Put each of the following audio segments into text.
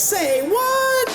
Say what?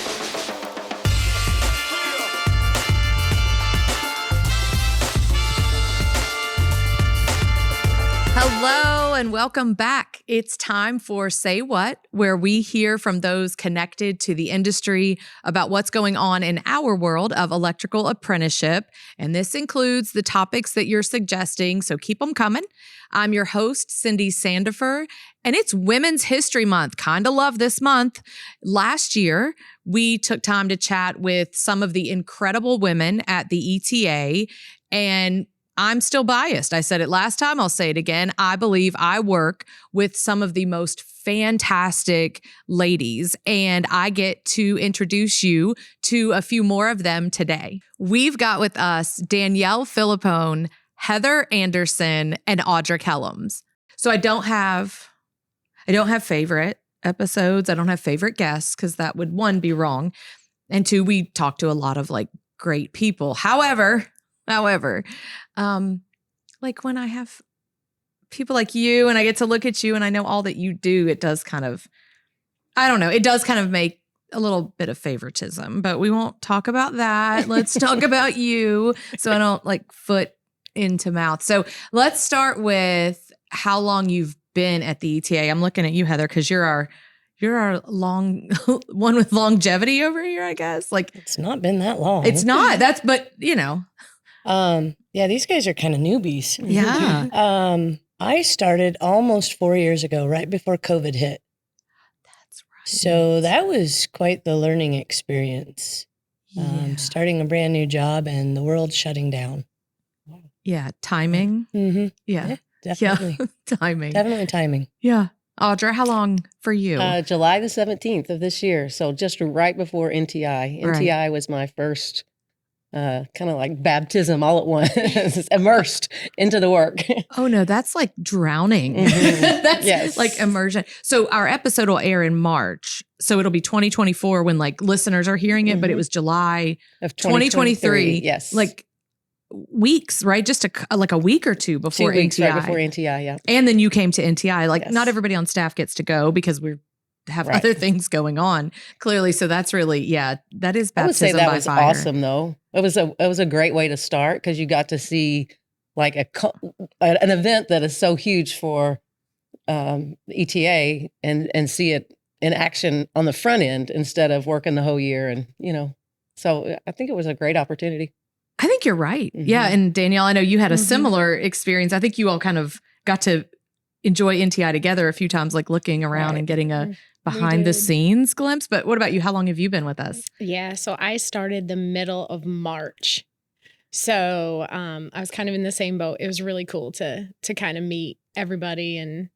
Hello and welcome back. It's time for Say What, where we hear from those connected to the industry about what's going on in our world of electrical apprenticeship. And this includes the topics that you're suggesting, so keep them coming. I'm your host, Cindy Sandifer, and it's Women's History Month. Kind of love this month. Last year, we took time to chat with some of the incredible women at the ETA, and I'm still biased. I said it last time. I'll say it again. I believe I work with some of the most fantastic ladies, and I get to introduce you to a few more of them today. We've got with us Danielle Philippone, Heather Anderson, and Audra Kellums. So I don't have favorite episodes. I don't have favorite guests because that would, one, be wrong. And two, we talk to a lot of like great people. However, like when I have people like you and I get to look at you and I know all that you do, it does kind of, I don't know, it does kind of make a little bit of favoritism, but we won't talk about that. Let's talk about you so I don't like foot into mouth. So let's start with how long you've been at the ETA. I'm looking at you, Heather, because you're our long one with longevity over here, I guess. Like it's not been that long. It's not. But you know. Yeah, these guys are kind of newbies. Yeah. I started almost 4 years ago, right before COVID hit. That's right. So that was quite the learning experience. Starting a brand new job and the world shutting down. Yeah. Timing. Mm-hmm. Yeah. Definitely. Yeah. Timing. Definitely timing. Yeah. Audra, how long for you? July the 17th of this year. So just right before NTI. NTI was my first kind of like baptism all at once, immersed into the work. Oh no, that's like drowning. Mm-hmm. That's like immersion. So our episode will air in March. So it'll be 2024 when like listeners are hearing it, but it was July of 2023. Yes. Like weeks, right? Just like a week or two before 2 weeks NTI. right before NTI, yeah. And then you came to NTI. Like Yes. not everybody on staff gets to go because we have Right. other things going on clearly. So that's really, that is baptism I would say that by was fire. awesome though. It was a great way to start because you got to see like an event that is so huge for ETA and see it in action on the front end instead of working the whole year. And, so I think it was a great opportunity. I think you're right. Mm-hmm. Yeah. And Danielle, I know you had a Mhm. similar experience. I think you all kind of got to enjoy NTI together a few times, like looking around Right. and getting a We behind the did. scenes glimpse. But what about you? How long have you been with us? Yeah, so I started the middle of March. So I was kind of in the same boat. It was really cool to kind of meet everybody and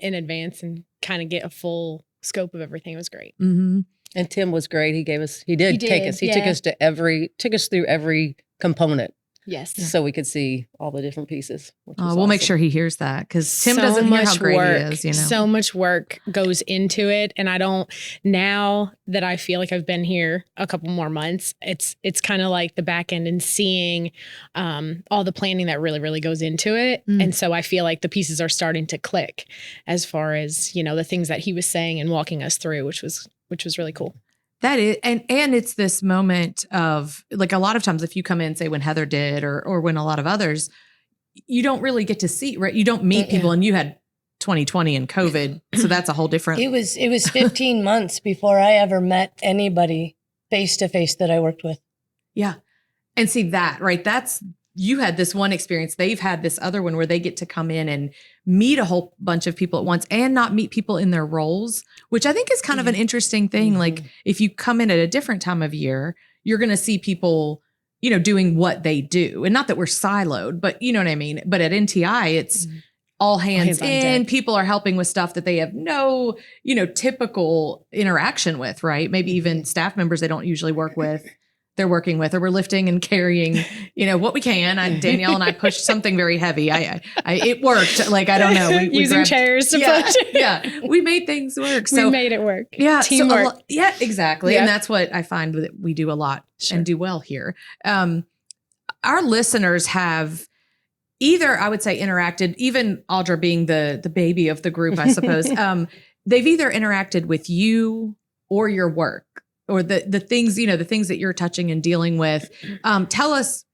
in advance and kind of get a full scope of everything. It was great. Mm-hmm. And Tim was great. He took us He took did, us took us through every component Yes. so we could see all the different pieces. Which was We'll make awesome. sure he hears that because Tim So doesn't hear how much great work, he is. So much work goes into it. And I don't, now that I feel like I've been here a couple more months, it's kind of like the back end and seeing all the planning that really, really goes into it. Mm. And so I feel like the pieces are starting to click as far as, the things that he was saying and walking us through, which was really cool. That is, and it's this moment of like a lot of times if you come in, say when Heather did or when a lot of others, you don't really get to see, right? You don't meet people and you had 2020 and COVID. So that's a whole different. It was 15 months before I ever met anybody face to face that I worked with. Yeah. And see that, right? You had this one experience. They've had this other one where they get to come in and meet a whole bunch of people at once and not meet people in their roles, which I think is kind of an interesting thing. Mm-hmm. Like if you come in at a different time of year, you're going to see people, doing what they do. And not that we're siloed, but you know what I mean? But at NTI, it's all hands on in. deck. People are helping with stuff that they have no, typical interaction with, right? Maybe even staff members they don't usually work with. They're working with, or we're lifting and carrying, what we can. Danielle and I pushed something very heavy. It worked. Like, I don't know. We Using grabbed- chairs to yeah, push. yeah. We made things work. So we made it work. yeah, so Teamwork. yeah, exactly. Yeah. And that's what I find that we do a lot Sure. and do well here. Our listeners have either, I would say, interacted, even Audra being the baby of the group, I suppose. They've either interacted with you or your work or the things, the things that you're touching and dealing with. Tell us,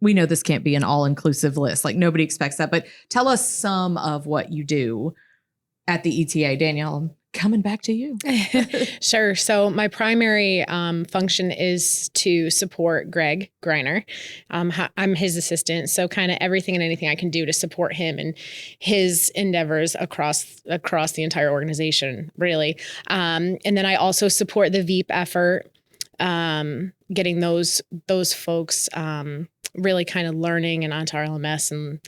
we know this can't be an all-inclusive list. Like nobody expects that, but tell us some of what you do at the ETA. Danielle, I'm coming back to you. Sure. So my primary function is to support Greg Greiner. I'm his assistant. So kind of everything and anything I can do to support him and his endeavors across the entire organization, really. And then I also support the VEEP effort, getting those folks really kind of learning and onto our LMS, and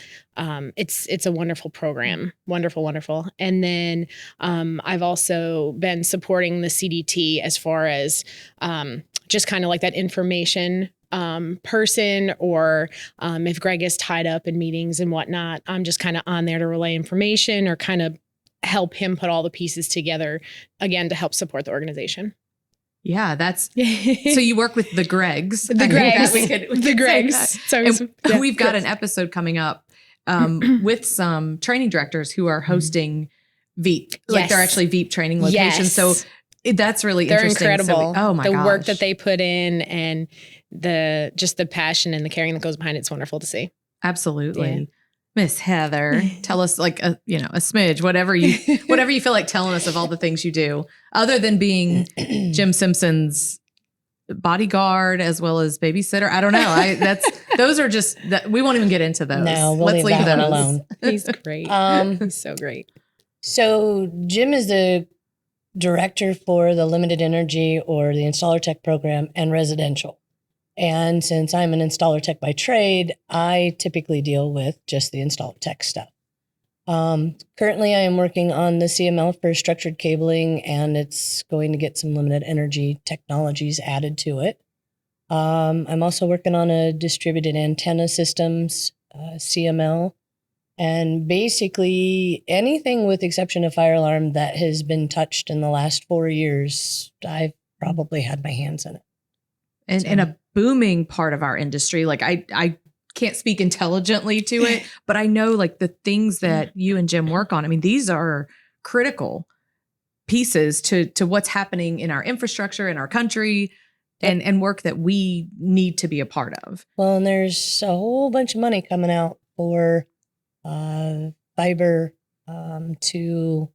it's a wonderful program, wonderful. And then I've also been supporting the CDT as far as just kind of like that information person, or if Greg is tied up in meetings and whatnot, I'm just kind of on there to relay information or kind of help him put all the pieces together again to help support the organization. Yeah, that's so you work with the Gregs. The Gregs. We could the Gregs. So we've got an episode coming up with some training directors who are hosting VEEP. Like they're actually VEEP training locations. So that's really interesting. They're incredible. So the work that they put in and the passion and the caring that goes behind it's wonderful to see. Absolutely. Yeah. Miss Heather, tell us like a smidge, whatever you feel like telling us of all the things you do, other than being Jim Simpson's bodyguard as well as babysitter. I don't know. Those are just we won't even get into those. No, let's leave that one alone. He's great. He's so great. So Jim is the director for the limited energy or the installer tech program and residential. And since I'm an installer tech by trade, I typically deal with just the installer tech stuff. Currently, I am working on the CML for structured cabling, and it's going to get some limited energy technologies added to it. I'm also working on a distributed antenna systems, CML, and basically anything with exception of fire alarm that has been touched in the last 4 years, I've probably had my hands in it. And a booming part of our industry. Like I can't speak intelligently to it, but I know like the things that you and Jim work on. I mean, these are critical pieces to what's happening in our infrastructure, in our country, and work that we need to be a part of. Well, and there's a whole bunch of money coming out for fiber to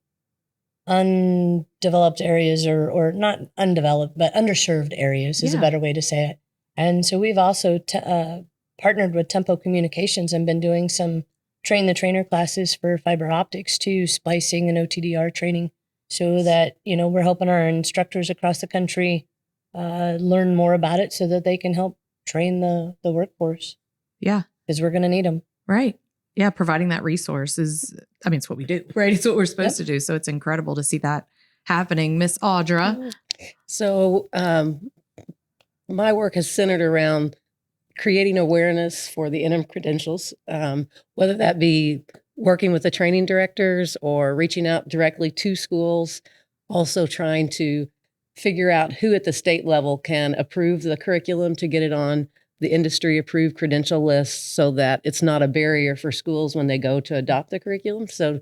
undeveloped areas or not undeveloped, but underserved areas is a better way to say it. And so we've also partnered with Tempo Communications and been doing some train the trainer classes for fiber optics too, splicing and OTDR training, so that, we're helping our instructors across the country learn more about it so that they can help train the workforce. Yeah. Because we're going to need them. Right. Yeah. Providing that resource it's what we do, right? It's what we're supposed to do. So it's incredible to see that happening. Miss Audra. So my work is centered around creating awareness for the interim credentials, whether that be working with the training directors or reaching out directly to schools, also trying to figure out who at the state level can approve the curriculum to get it on the industry approved credential list so that it's not a barrier for schools when they go to adopt the curriculum. So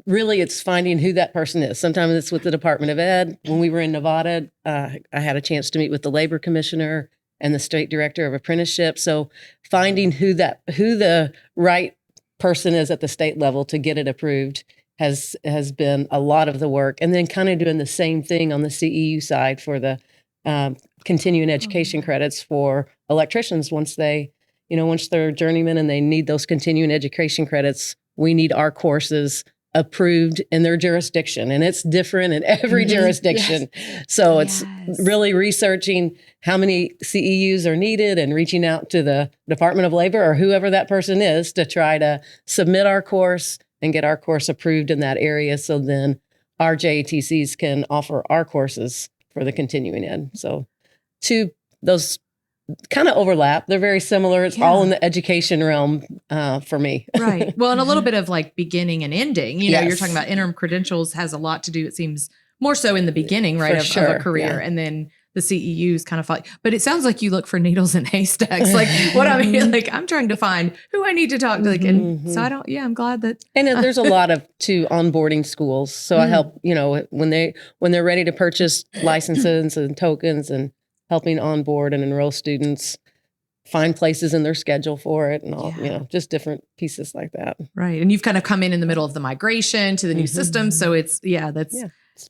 really it's finding who that person is. Sometimes it's with the Department of Ed. When we were in Nevada, I had a chance to meet with the labor commissioner and the state director of apprenticeship. So finding who the right person is at the state level to get it approved has been a lot of the work. And then kind of doing the same thing on the CEU side for the continuing education credits for electricians. Once they're journeymen and they need those continuing education credits, we need our courses approved in their jurisdiction. And it's different in every jurisdiction. Yes. So it's really researching how many CEUs are needed and reaching out to the Department of Labor or whoever that person is to try to submit our course and get our course approved in that area. So then our JATCs can offer our courses for the continuing ed. So those kind of overlap. They're very similar. It's all in the education realm for me. Right. Well, and a little bit of like beginning and ending. You're talking about interim credentials has a lot to do, it seems, more so in the beginning, right, of a career. Yeah. And then the CEUs kind of fight. But it sounds like you look for needles in haystacks. Like what I mean, like I'm trying to find who I need to talk to. Like, and so I'm glad that. And then there's a lot of onboarding schools. So I help, when they're ready to purchase licenses and tokens and helping onboard and enroll students, find places in their schedule for it and all, just different pieces like that. Right. And you've kind of come in the middle of the migration to the new system. So it's,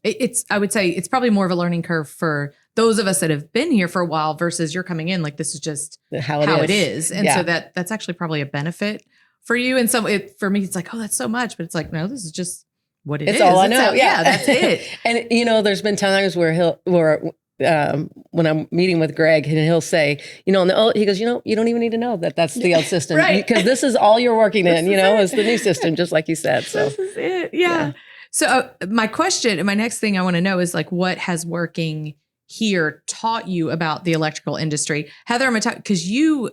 it's, I would say it's probably more of a learning curve for those of us that have been here for a while versus you're coming in like this is just how it is. And so that's actually probably a benefit for you. And so for me, it's like, oh, that's so much, but it's like, no, this is just what it is. It's all I know. That's it. And there's been times where when I'm meeting with Greg and he'll say, he goes, you don't even need to know that that's the old system because this is all you're working in, is the new system, just like you said. So this is it. Yeah. So my next thing I want to know is like, what has working here taught you about the electrical industry? Heather, I'm going to talk because you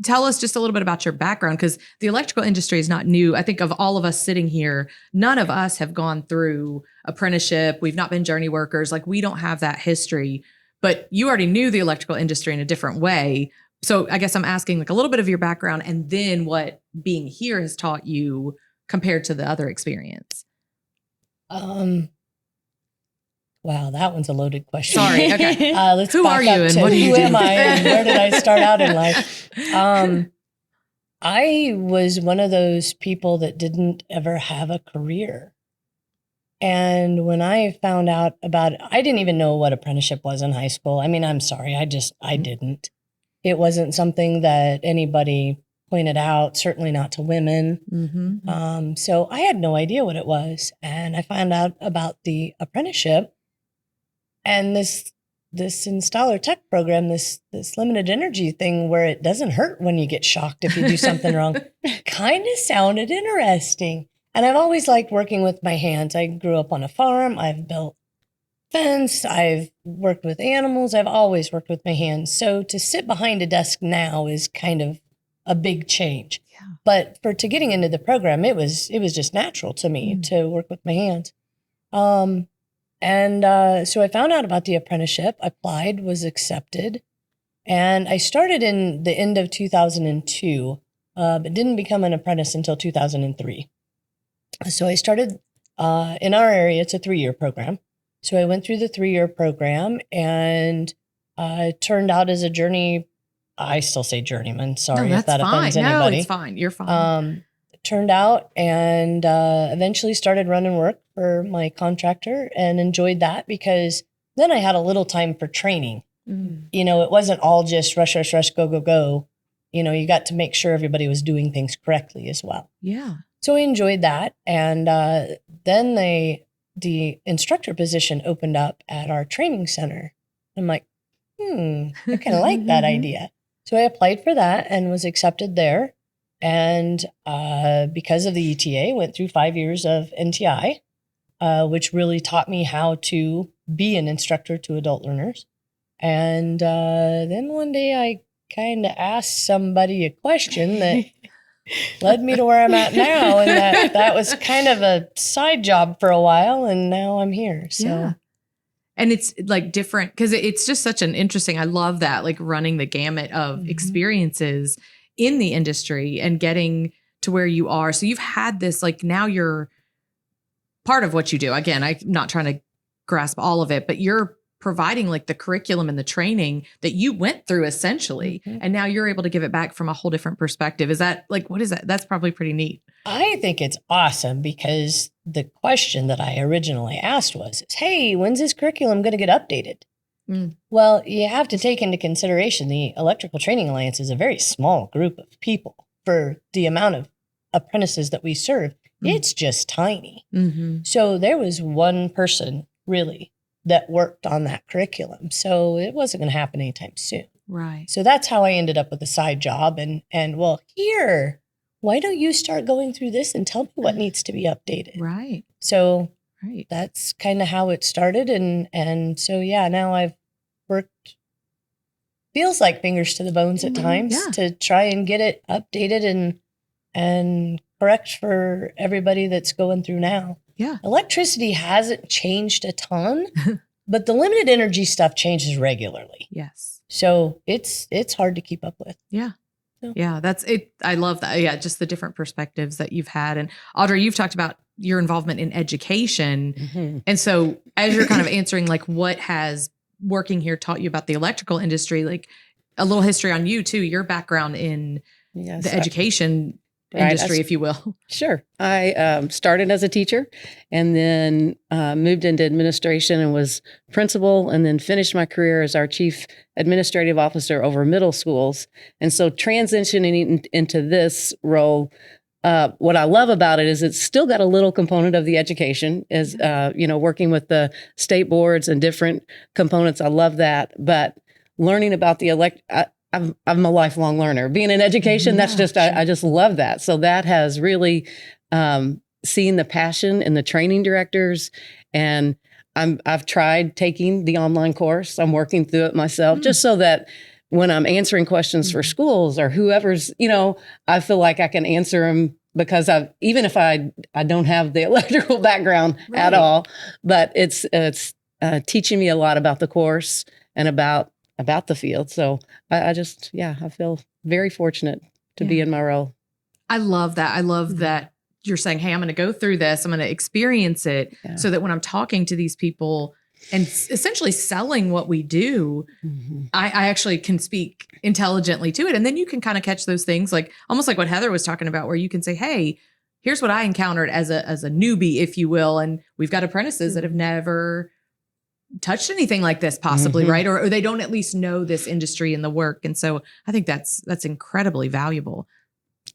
tell us just a little bit about your background because the electrical industry is not new. I think of all of us sitting here, none of us have gone through apprenticeship. We've not been journey workers. Like we don't have that history, but you already knew the electrical industry in a different way. So I guess I'm asking like a little bit of your background and then what being here has taught you compared to the other experience. Wow, that one's a loaded question. Sorry. Okay. Let's who are you and what do you do? Who am I and where did I start out in life? I was one of those people that didn't ever have a career. And when I found out about it, I didn't even know what apprenticeship was in high school. I mean, I'm sorry. I didn't. It wasn't something that anybody pointed out, certainly not to women. Mm-hmm. So I had no idea what it was. And I found out about the apprenticeship and this installer tech program, this limited energy thing where it doesn't hurt when you get shocked if you do something wrong, kind of sounded interesting. And I've always liked working with my hands. I grew up on a farm. I've built fence. I've worked with animals. I've always worked with my hands. So to sit behind a desk now is kind of a big change. Yeah. But to getting into the program, it was just natural to me to work with my hands. So I found out about the apprenticeship, applied, was accepted. And I started in the end of 2002, but didn't become an apprentice until 2003. So I started in our area, it's a 3-year program. So I went through the 3-year program and turned out as a journey. I still say journeyman. Sorry if that offends anybody. No, it's fine. You're fine. Turned out and eventually started running work for my contractor and enjoyed that because then I had a little time for training. It wasn't all just rush, go, go, go. You got to make sure everybody was doing things correctly as well. Yeah. So I enjoyed that. And then the instructor position opened up at our training center. I'm like, I kind of like that idea. So I applied for that and was accepted there. And because of the ETA, went through 5 years of NTI, which really taught me how to be an instructor to adult learners. And then one day I kind of asked somebody a question that led me to where I'm at now. And that was kind of a side job for a while. And now I'm here. So. Yeah. And it's like different because it's just such an interesting, I love that, like running the gamut of experiences in the industry and getting to where you are. So you've had this, like now you're part of what you do. Again, I'm not trying to grasp all of it, but you're providing like the curriculum and the training that you went through essentially. And now you're able to give it back from a whole different perspective. Is that like, what is that? That's probably pretty neat. I think it's awesome because the question that I originally asked was, hey, when's this curriculum going to get updated? Well, you have to take into consideration the Electrical Training Alliance is a very small group of people for the amount of apprentices that we serve. It's just tiny. So there was one person really that worked on that curriculum. So it wasn't going to happen anytime soon. Right. So that's how I ended up with a side job. And well, here, why don't you start going through this and tell me what needs to be updated? Right. So right. That's kind of how it started. And so, yeah, now I've worked, feels like fingers to the bones at times to try and get it updated and correct for everybody that's going through now. Yeah. Electricity hasn't changed a ton, But the limited energy stuff changes regularly. Yes. So it's hard to keep up with. Yeah. So- Yeah, that's it. I love that. Yeah, just the different perspectives that you've had. And Audrey, you've talked about your involvement in education. Mhm. And so as you're kind of answering like what has working here taught you about the electrical industry, like a little history on you too, your background in Yes, the education Right, industry, if you will. Sure. I started as a teacher and then moved into administration and was principal, and then finished my career as our chief administrative officer over middle schools. And so transitioning into this role, what I love about it is it's still got a little component of the education, is working with the state boards and different components. I love that, but learning about the I'm a lifelong learner. Being in education, that's just I just love that. So that has really seen the passion in the training directors, and I've tried taking the online course. I'm working through it myself, just so that when I'm answering questions for schools or whoever's, I feel like I can answer them, because even if I don't have the electrical background at all, but it's teaching me a lot about the course and about the field. So I feel very fortunate to be in my role. I love that. I love that you're saying, hey, I'm going to go through this. I'm going to experience it so that when I'm talking to these people and essentially selling what we do, I actually can speak intelligently to it. And then you can kind of catch those things, like almost like what Heather was talking about, where you can say, hey, here's what I encountered as a newbie, if you will. And we've got apprentices that have never touched anything like this, possibly, right? Or they don't at least know this industry and the work. And so I think that's incredibly valuable.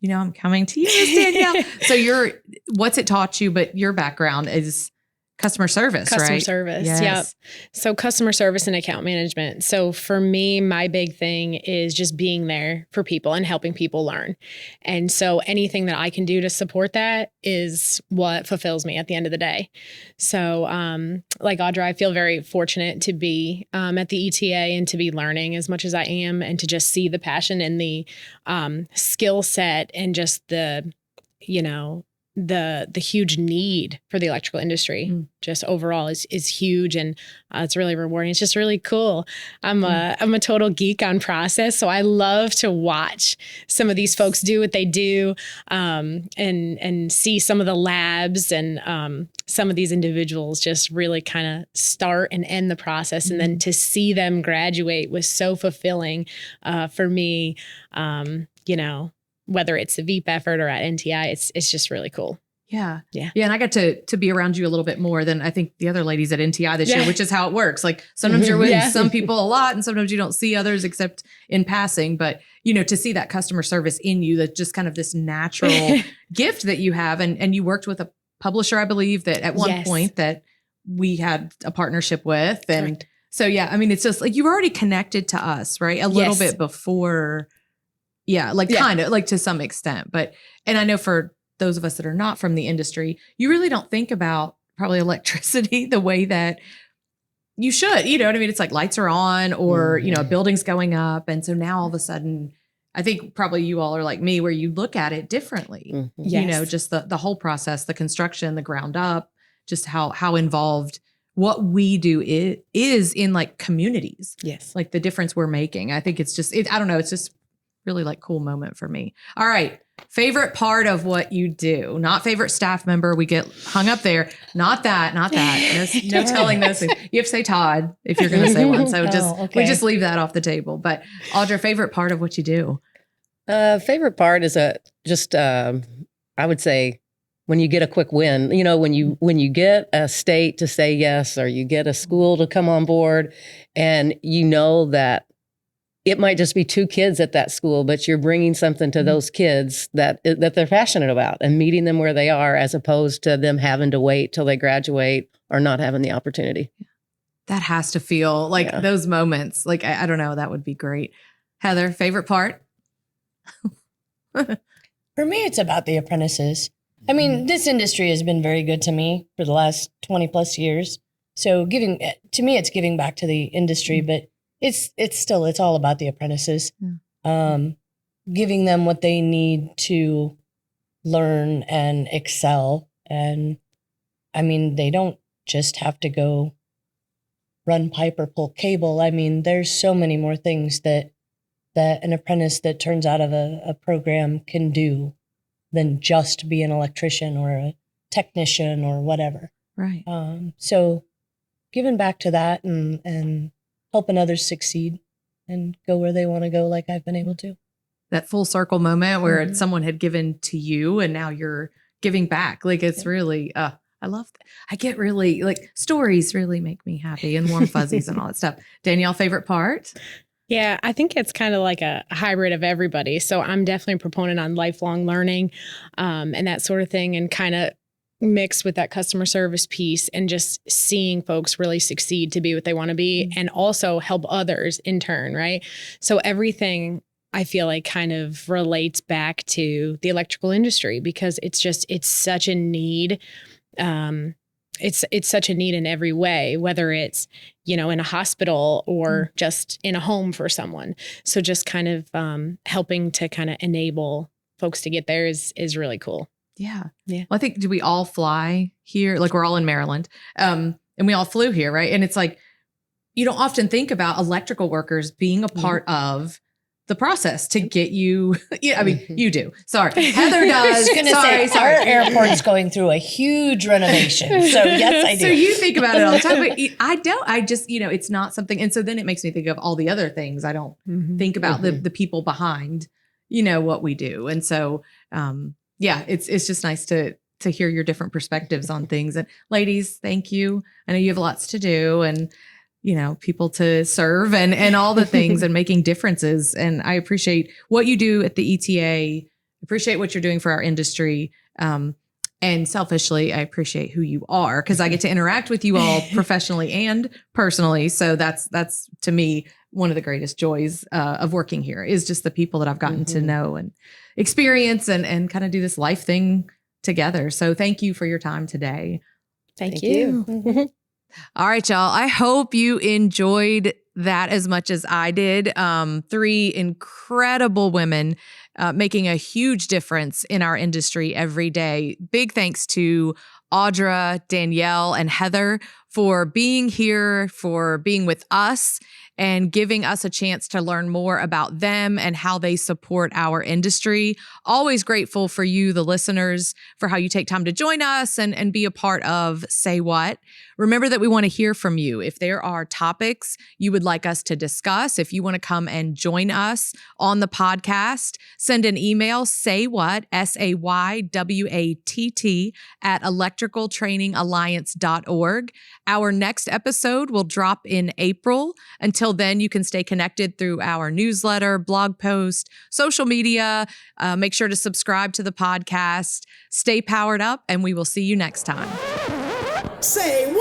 I'm coming to you, Miss Danielle. So what's it taught you? But your background is customer service, right? Customer service. Yes. Yep. So customer service and account management. So for me, my big thing is just being there for people and helping people learn. And so anything that I can do to support that is what fulfills me at the end of the day. So like Audra, I feel very fortunate to be at the ETA and to be learning as much as I am, and to just see the passion and the skill set and just the huge need for the electrical industry just overall is huge, and it's really rewarding. It's just really cool. I'm a total geek on process, so I love to watch some of these folks do what they do, and see some of the labs and some of these individuals just really kind of start and end the process, and then to see them graduate was so fulfilling for me. Whether it's the Veep effort or at NTI, it's just really cool. Yeah. Yeah. Yeah. And I got to be around you a little bit more than I think the other ladies at NTI this year, which is how it works. Like sometimes you're with some people a lot and sometimes you don't see others except in passing. But, to see that customer service in you, that just kind of this natural gift that you have. And you worked with a publisher, I believe, that at one point that we had a partnership with. And Correct. so, it's just like you were already connected to us, right? A little bit before. Yeah. Kind of like to some extent. And I know for those of us that are not from the industry, you really don't think about probably electricity the way that you should. You know what I mean? It's like lights are on or, a building's going up. And so now all of a sudden, I think probably you all are like me, where you look at it differently. Just the whole process, the construction, the ground up, just how involved what we do is in like communities. Yes. Like the difference we're making. I think it's just, I don't know. It's just really like cool moment for me. All right. Favorite part of what you do, not favorite staff member. We get hung up there. Not that. No telling those things. You have to say Todd if you're going to say one. So we just leave that off the table. But Audra, favorite part of what you do? Favorite part is I would say when you get a quick win, when you get a state to say yes, or you get a school to come on board, and that it might just be 2 kids at that school, but you're bringing something to those kids that they're passionate about and meeting them where they are, as opposed to them having to wait till they graduate or not having the opportunity. That has to feel like those moments. Like, I don't know, that would be great. Heather, favorite part? For me, it's about the apprentices. I mean, this industry has been very good to me for the last 20 plus years. So to me, it's giving back to the industry, but it's all about the apprentices, giving them what they need to learn and excel. And I mean, they don't just have to go run pipe or pull cable. I mean, there's so many more things that an apprentice that turns out of a program can do than just be an electrician or a technician or whatever. Right. So giving back to that and helping others succeed and go where they want to go like I've been able to. That full circle moment where someone had given to you and now you're giving back. Like it's really, I love that. I get really like stories really make me happy and warm fuzzies and all that stuff. Danielle, favorite part? Yeah, I think it's kind of like a hybrid of everybody. So I'm definitely a proponent on lifelong learning and that sort of thing, and kind of mixed with that customer service piece and just seeing folks really succeed to be what they want to be and also help others in turn, right? So everything I feel like kind of relates back to the electrical industry because it's such a need. It's such a need in every way, whether it's, in a hospital or just in a home for someone. So just kind of helping to kind of enable folks to get there is really cool. Yeah. Yeah. Well, I think, do we all fly here? Like we're all in Maryland and we all flew here, right? And it's like, you don't often think about electrical workers being a part of the process to get you. Yeah, I mean, you do. Sorry. Heather does. I was going to say, our airport's going through a huge renovation. So yes, I do. So you think about it all the time, but I don't. I just, it's not something. And so then it makes me think of all the other things. I don't think about the people behind, what we do. And so, yeah, it's just nice to hear your different perspectives on things. And ladies, thank you. I know you have lots to do and, people to serve and all the things and making differences. And I appreciate what you do at the ETA. Appreciate what you're doing for our industry. And selfishly, I appreciate who you are because I get to interact with you all professionally and personally. So that's to me, one of the greatest joys of working here is just the people that I've gotten to know and experience and kind of do this life thing together. So thank you for your time today. Thank you. All right, y'all. I hope you enjoyed that as much as I did. 3 incredible women making a huge difference in our industry every day. Big thanks to Audra, Danielle, and Heather for being here, for being with us, and giving us a chance to learn more about them and how they support our industry. Always grateful for you, the listeners, for how you take time to join us and be a part of Say What. Remember that we want to hear from you. If there are topics you would like us to discuss, if you want to come and join us on the podcast, send an email, saywhat, SAYWATT, at electricaltrainingalliance.org. Our next episode will drop in April. Until then, you can stay connected through our newsletter, blog post, social media. Make sure to subscribe to the podcast. Stay powered up, and we will see you next time. Say